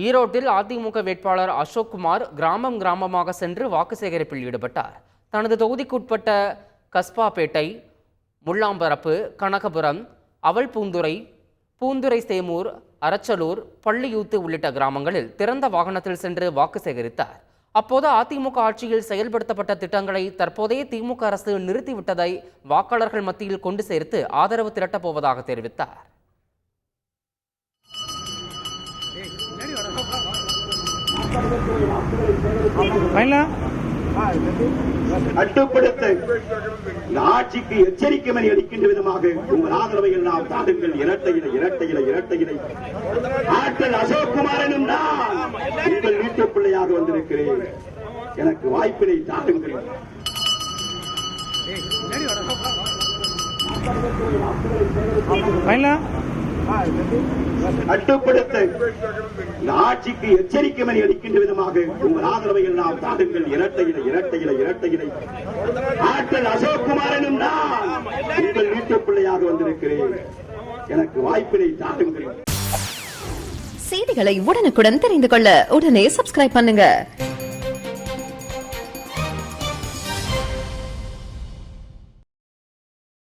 ஈரோட்டில் அதிமுக வேட்பாளர் அசோக்குமார் கிராமமாக சென்று வாக்கு சேகரிப்பில் ஈடுபட்டார். தனது தொகுதிக்குட்பட்ட கஸ்பாபேட்டை, முள்ளாம்பரப்பு, கனகபுரம், அவல்பூந்துறை, பூந்துறை சேமூர், அரச்சலூர், பள்ளியூத்து உள்ளிட்ட கிராமங்களில் திறந்த வாகனத்தில் சென்று வாக்கு சேகரித்தார். அப்போது அதிமுக ஆட்சியில் செயல்படுத்தப்பட்ட திட்டங்களை தற்போதைய திமுக அரசு நிறுத்திவிட்டதை வாக்காளர்கள் மத்தியில் கொண்டு சேர்த்து ஆதரவு திரட்டப் போவதாக தெரிவித்தார். கட்டுப்படுத்த ஆட்சிக்கு எச்சரிக்கை மணி அளிக்கின்ற விதமாக உங்கள் ஆதரவை எல்லாம் தாருங்கள். இரட்டை ஆற்றல் அசோக்குமார் எனும் நான் உங்கள் வீட்டு பிள்ளையாக வந்திருக்கிறேன். எனக்கு வாய்ப்பினை தாருங்கள். கட்டுப்படுத்த ஆட்சிக்கு எச்சரிக்கை மணி அளிக்கின்ற விதமாக உங்கள் ஆதரவை எல்லாம் தாருங்கள். இரட்டை ஆற்றல் அசோக்குமார் எனும் நான் உங்கள் வீட்டு பிள்ளையாக வந்திருக்கிறேன். எனக்கு வாய்ப்பினை தாருங்கள். செய்திகளை உடனுக்குடன் தெரிந்து கொள்ள உடனே சப்ஸ்கிரைப் பண்ணுங்க.